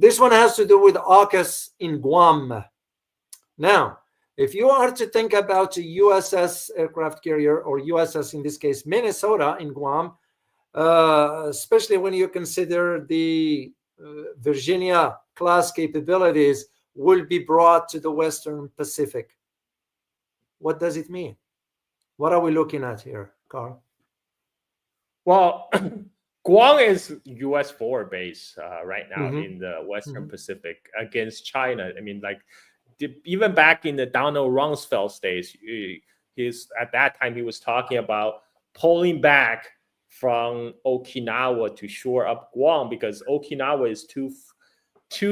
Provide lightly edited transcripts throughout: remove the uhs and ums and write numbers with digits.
This one has to do with AUKUS in Guam. Now, if you are to think about a USS aircraft carrier, or USS in this case, Minnesota in Guam, especially when you consider the Virginia class capabilities will be brought to the Western Pacific. What does it mean? What are we looking at here, Carl? Well, Guam is U.S. forward base right now in the Western Pacific against China. I mean, like even back in the Donald Rumsfeld days, at that time he was talking about pulling back from Okinawa to shore up Guam because Okinawa is too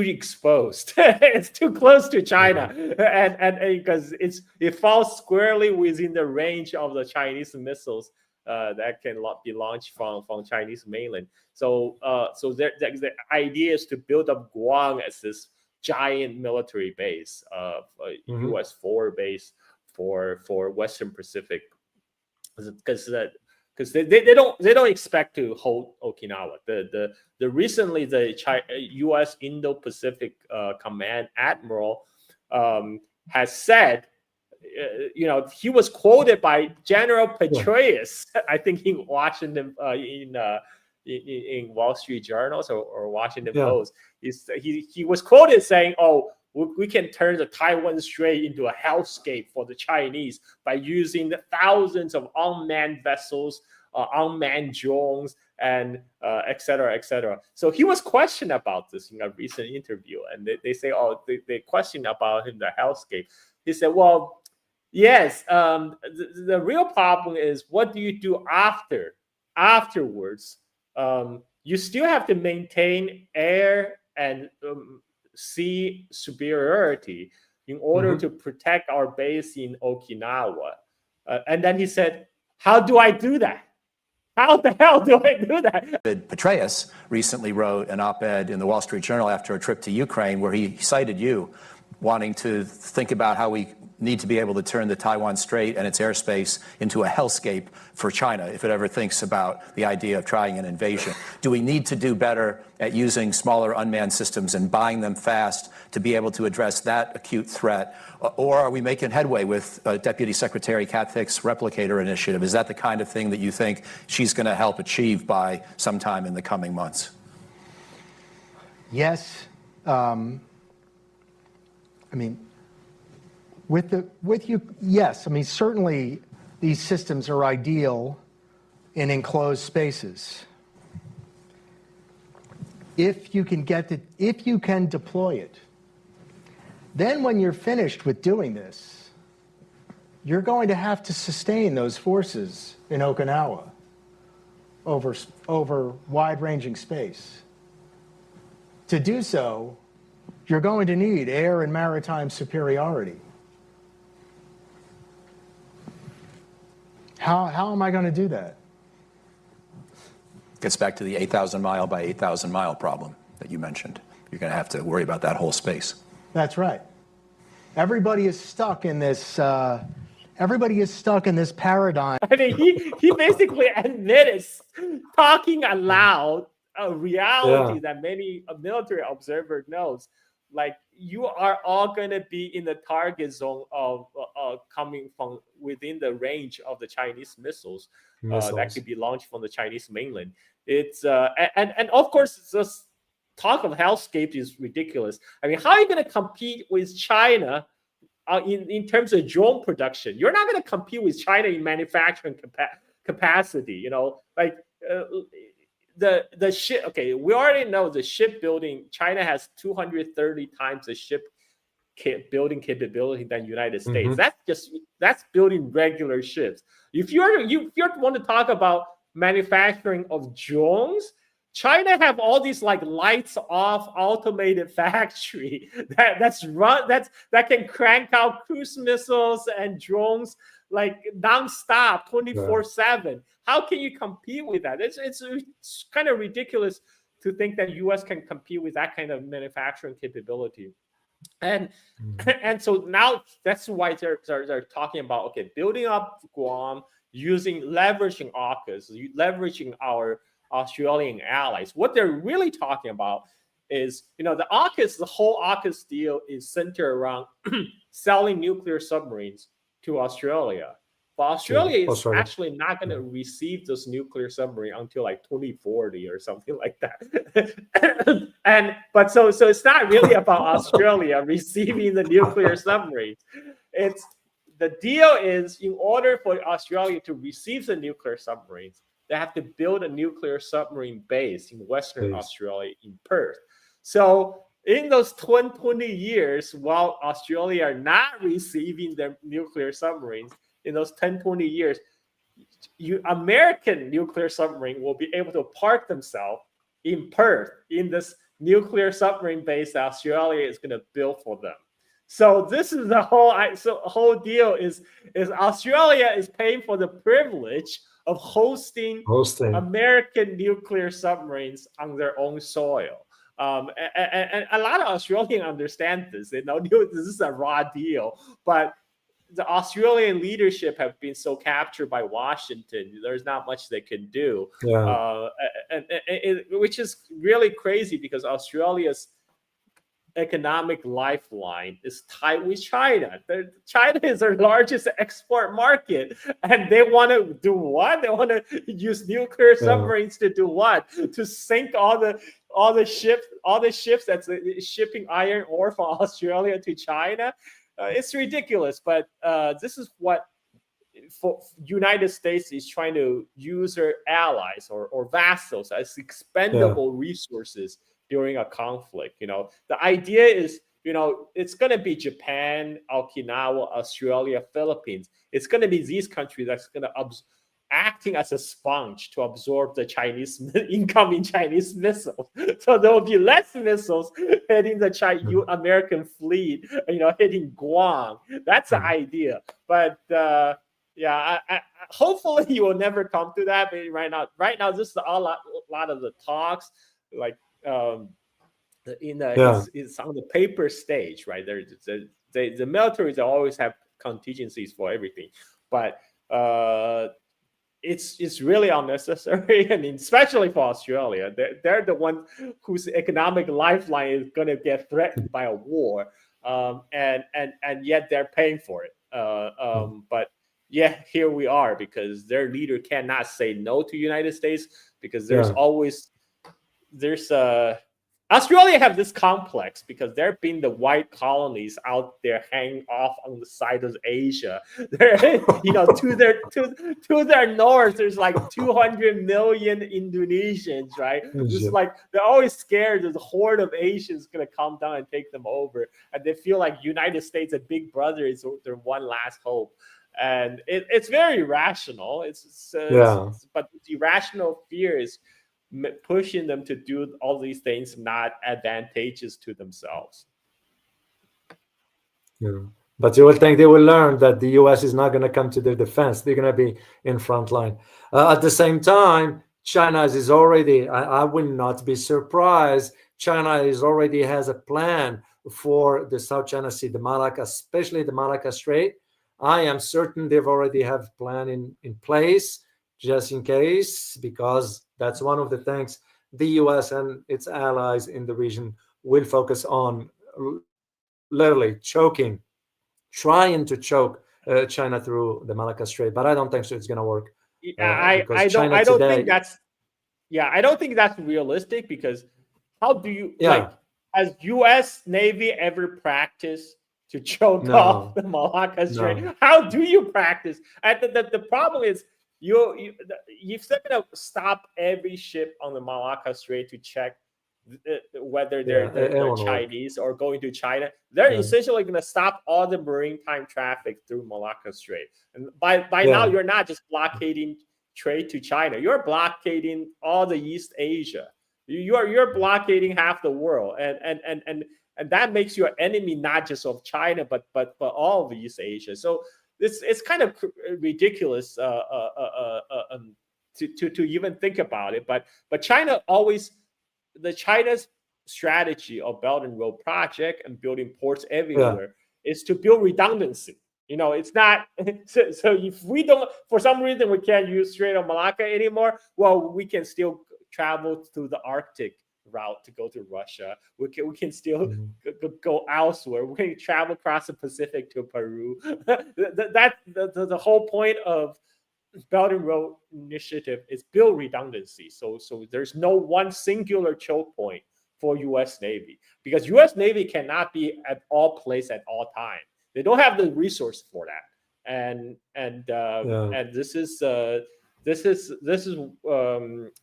exposed. It's too close to China, and because it falls squarely within the range of the Chinese missiles that can be launched from Chinese mainland. So the idea is to build up Guam as this giant military base, U.S. forward base for Western Pacific, because they don't expect to hold Okinawa. The recently the U.S. Indo-Pacific Command Admiral has said, he was quoted by General Petraeus, I think in Washington in Wall Street Journals or Washington Post. He was quoted saying, "Oh, we can turn the Taiwan Strait into a hellscape for the Chinese by using the thousands of unmanned vessels, unmanned drones, and et cetera, et cetera." So he was questioned about this in a recent interview, and they say, they questioned about him, the hellscape. He said, well, yes, the real problem is what do you do afterwards? You still have to maintain air and sea superiority in order to protect our base in Okinawa. And then he said, how do I do that? How the hell do I do that? Petraeus recently wrote an op-ed in the Wall Street Journal after a trip to Ukraine where he cited you wanting to think about how we need to be able to turn the Taiwan Strait and its airspace into a hellscape for China if it ever thinks about the idea of trying an invasion. Do we need to do better at using smaller unmanned systems and buying them fast to be able to address that acute threat? Or are we making headway with Deputy Secretary Kat Thick's Replicator initiative? Is that the kind of thing that you think she's going to help achieve by sometime in the coming months? Yes. Yes. Certainly these systems are ideal in enclosed spaces. If you can deploy it, then when you're finished with doing this, you're going to have to sustain those forces in Okinawa over wide-ranging space. To do so, you're going to need air and maritime superiority. How am I going to do that? Gets back to the 8,000 mile by 8,000 mile problem that you mentioned. You're going to have to worry about that whole space. That's right. Everybody is stuck in this paradigm. I mean, he basically admitted, talking aloud, a reality that many military observer knows. Like, you are all going to be in the target zone of coming from within the range of the Chinese missiles that could be launched from the Chinese mainland. It's and of course, this talk of hellscape is ridiculous. I mean, how are you going to compete with China in terms of drone production? You're not going to compete with China in manufacturing capacity. The ship, okay, we already know the shipbuilding, China has 230 times the ship building capability than the United States. That's building regular ships. If you want to talk about manufacturing of drones, China have all these like lights off automated factory that can crank out cruise missiles and drones like nonstop 24/7. How can you compete with that? It's kind of ridiculous to think that U.S. can compete with that kind of manufacturing capability. And so now that's why they're talking about, okay, building up Guam, leveraging AUKUS, leveraging our Australian allies. What they're really talking about is, the AUKUS, the whole AUKUS deal is centered around selling nuclear submarines to Australia. But Australia is actually not going to receive those nuclear submarines until like 2040 or something like that. But so it's not really about Australia receiving the nuclear submarines. It's the deal is, in order for Australia to receive the nuclear submarines, they have to build a nuclear submarine base in Western Australia in Perth. So in those 20 years, while Australia are not receiving their nuclear submarines, in those 10-20 years, American nuclear submarine will be able to park themselves in Perth in this nuclear submarine base that Australia is going to build for them. So this is the whole deal is Australia is paying for the privilege of hosting American nuclear submarines on their own soil. And a lot of Australians understand this. They know this is a raw deal, but the Australian leadership have been so captured by Washington. There's not much they can do, which is really crazy because Australia's economic lifeline is tied with China. China is their largest export market, and they want to do what? They want to use nuclear submarines to do what? To sink all the ships that's shipping iron ore from Australia to China. It's ridiculous, but this is what for United States is trying to use their allies or vassals as expendable resources during a conflict. The idea is, it's going to be Japan, Okinawa, Australia, Philippines. It's going to be these countries that's going to acting as a sponge to absorb the incoming Chinese missiles. So there will be less missiles hitting the American fleet, hitting Guam. That's the idea. But hopefully you will never come to that. But right now, this is a lot of the talks, like it's on the paper stage, right? The militaries always have contingencies for everything, but it's really unnecessary. I mean, especially for Australia, they're the one whose economic lifeline is going to get threatened by a war, and yet they're paying for it. But here we are because their leader cannot say no to United States because Australia have this complex because they're being the white colonies out there hanging off on the side of Asia. They're, to their north, there's like 200 million Indonesians, right? Just like they're always scared that the horde of Asians going to come down and take them over, and they feel like United States, a big brother, is their one last hope. And it's very rational. But the irrational fear is pushing them to do all these things not advantageous to themselves. But you will think they will learn that the US is not going to come to their defense. They're going to be in front line. At the same time, China is already, I would not be surprised, China already has a plan for the South China Sea, the Malacca, especially the Malacca Strait. I am certain they've already have a plan in place just in case, because that's one of the things the US and its allies in the region will focus on, literally trying to choke China through the Malacca Strait. But I don't think so it's going to work. I don't think that's realistic, because how do you has US Navy ever practiced to choke off the Malacca Strait? How do you practice? And the problem is you're still going to stop every ship on the Malacca Strait to check whether they're Chinese or going to China. They're essentially going to stop all the maritime traffic through Malacca Strait. And by now, you're not just blockading trade to China. You're blockading all the East Asia. You're blockading half the world, and that makes you an enemy not just of China but all of East Asia. So it's kind of ridiculous to even think about it. But China's strategy of Belt and Road Project and building ports everywhere is to build redundancy. It's not so if we don't, for some reason, we can't use Strait of Malacca anymore, well, we can still travel through the Arctic route to go to Russia. We can still go elsewhere. We can travel across the Pacific to Peru. The whole point of Belt and Road Initiative is build redundancy. So there's no one singular choke point for U.S. Navy, because U.S. Navy cannot be at all places at all time. They don't have the resource for that. And this is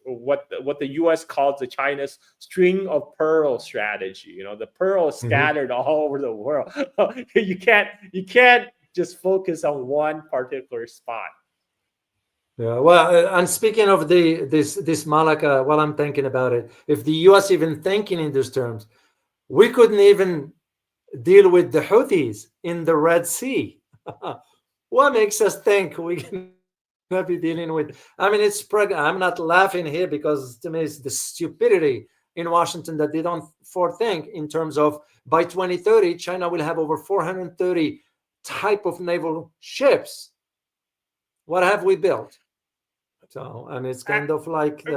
what the U.S. calls the China's string of pearl strategy. You know, the pearl is scattered all over the world. You can't just focus on one particular spot. Yeah, well, and speaking of this Malacca, while I'm thinking about it, if the U.S. even thinking in these terms, we couldn't even deal with the Houthis in the Red Sea. What makes us think we can be dealing with? I mean, I'm not laughing here, because to me it's the stupidity in Washington that they don't forethink in terms of by 2030 China will have over 430 type of naval ships. What have we built? So, and it's kind of like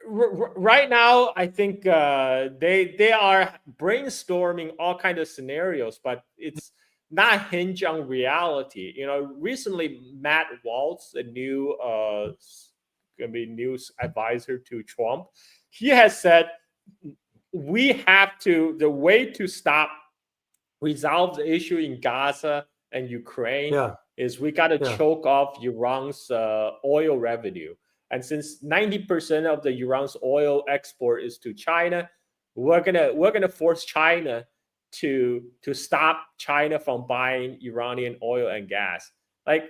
right now, I think they are brainstorming all kinds of scenarios, but it's not hinged on reality. You know, recently Matt Waltz, a new news advisor to Trump, he has said the way to resolve the issue in Gaza and Ukraine is we got to choke off Iran's oil revenue. And since 90% of the Iran's oil export is to China, we're gonna force China to stop China from buying Iranian oil and gas. Like,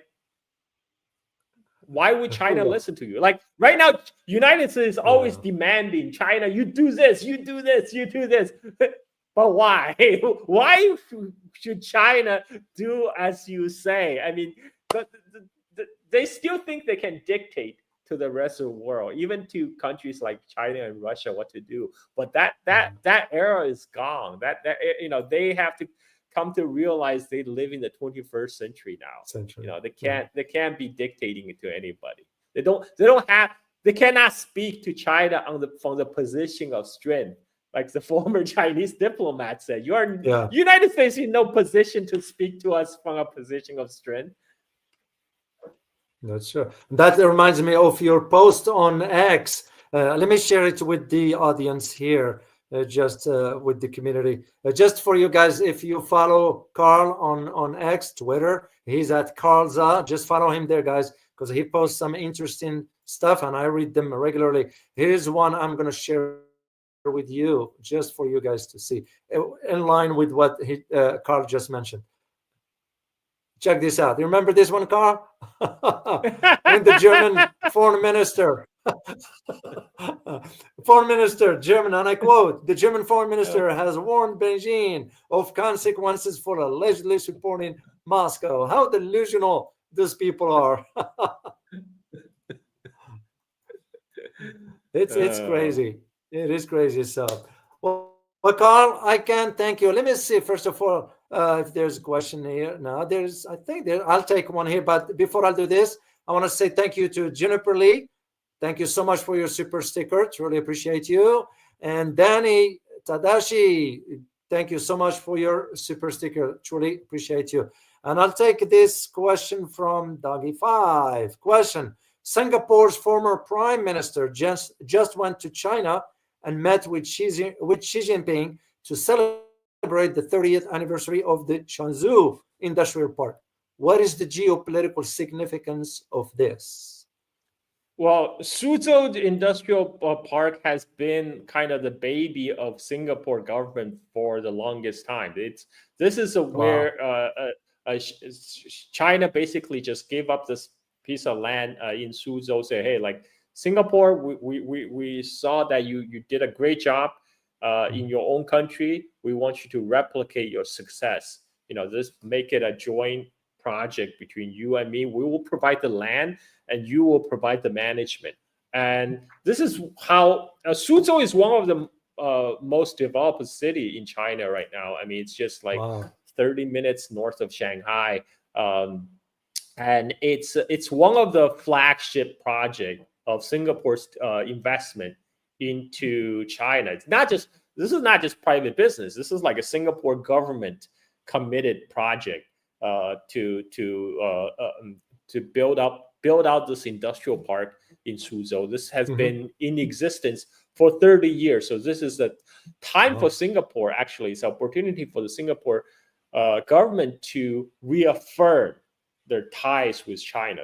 why would China listen to you? Like right now, United States is always demanding China, you do this, you do this, you do this. But why? Why should China do as you say? I mean, they still think they can dictate to the rest of the world, even to countries like China and Russia, what to do. But that era is gone. They have to come to realize they live in the 21st century now. You know, they can't be dictating it to anybody. They cannot speak to China from the position of strength. Like the former Chinese diplomat said, United States in no position to speak to us from a position of strength. That's true. That reminds me of your post on X. Let me share it with the audience here, just with the community. Just for you guys, if you follow Carl on X, Twitter, he's at Carlza. Just follow him there, guys, because he posts some interesting stuff, and I read them regularly. Here's one I'm going to share with you, just for you guys to see, in line with what Carl just mentioned. Check this out. You remember this one, Carl? When the German foreign minister, German, and I quote, the German foreign minister has warned Beijing of consequences for allegedly supporting Moscow. How delusional these people are. It's crazy. It is crazy stuff. Well, Carl, I can thank you. Let me see, first of all, if there's a question here. No, I'll take one here. But before I do this, I want to say thank you to Juniper Lee. Thank you so much for your super sticker. Truly appreciate you. And Danny Tadashi, thank you so much for your super sticker. Truly appreciate you. And I'll take this question from Doggy5. Question: Singapore's former prime minister just went to China and met with Xi Jinping to celebrate the 30th anniversary of the Changzhou Industrial Park. What is the geopolitical significance of this? Well, Suzhou Industrial Park has been kind of the baby of Singapore government for the longest time. This is where China basically just gave up this piece of land in Suzhou, say, hey, like Singapore, we saw that you did a great job in your own country. We want you to replicate your success. You know, just make it a joint project between you and me. We will provide the land and you will provide the management. And this is how Suzhou is one of the most developed city in China right now. I mean, it's just like 30 minutes north of Shanghai. And it's one of the flagship project of Singapore's investment into China. This is not just private business. This is like a Singapore government committed project to build out this industrial park in Suzhou. This has been in existence for 30 years. So this is the time for Singapore, actually. It's an opportunity for the Singapore government to reaffirm their ties with China.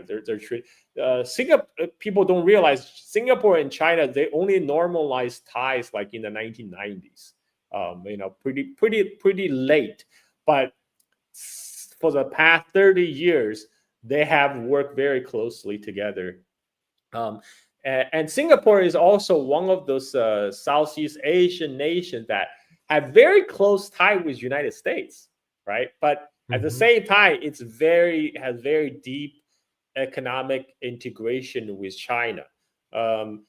People don't realize Singapore and China, they only normalized ties like in the 1990s. Pretty late. But for the past 30 years, they have worked very closely together. And Singapore is also one of those Southeast Asian nations that have very close tie with United States, right? But at the same time, has very deep economic integration with China, and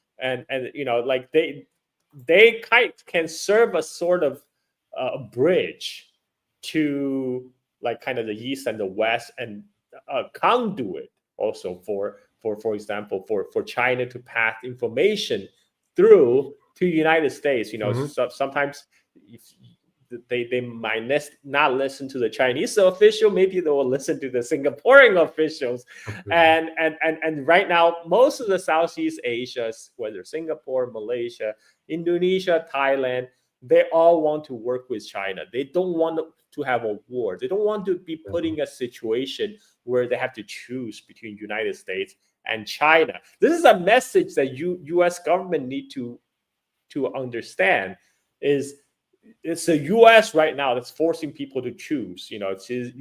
like they can serve a sort of a bridge to like kind of the East and the West, and a conduit also for example, for China to pass information through to United States. So sometimes if they might not listen to the Chinese official, maybe they will listen to the Singaporean officials. And right now, most of the Southeast Asia, whether Singapore, Malaysia, Indonesia, Thailand, they all want to work with China. They don't want to have a war. They don't want to be put in a situation where they have to choose between United States and China. This is a message that U.S. government need to understand. It's the U.S. right now that's forcing people to choose. You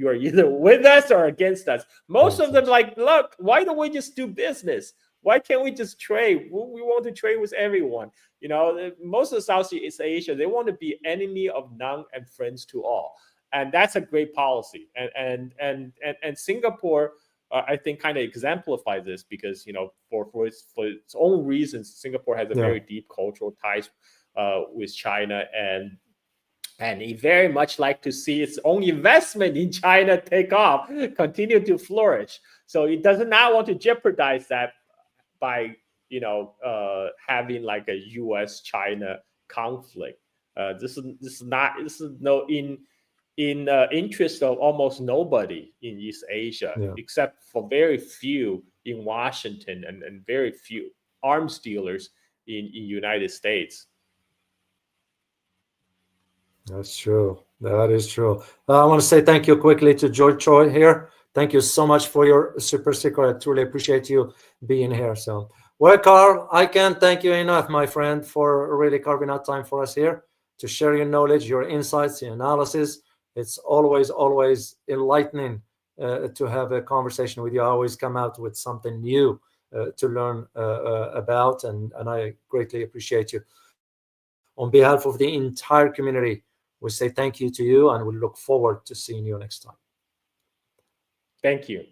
are either with us or against us. Most of them like, look, why don't we just do business? Why can't we just trade? We want to trade with everyone. Most of Southeast Asia, they want to be enemy of none and friends to all, and that's a great policy. And Singapore, I think, kind of exemplifies this because for its own reasons, Singapore has a very deep cultural ties with China, and it very much like to see its own investment in China take off, continue to flourish. So it does not want to jeopardize that by having like a U.S.-China conflict. This is no in interest of almost nobody in East Asia, except for very few in Washington and very few arms dealers in United States. That's true. That is true. I want to say thank you quickly to George Choi here. Thank you so much for your super secret. I truly appreciate you being here. So, well, Carl, I can't thank you enough, my friend, for really carving out time for us here to share your knowledge, your insights, your analysis. It's always enlightening to have a conversation with you. I always come out with something new to learn about, and I greatly appreciate you. On behalf of the entire community, we say thank you to you, and we look forward to seeing you next time. Thank you.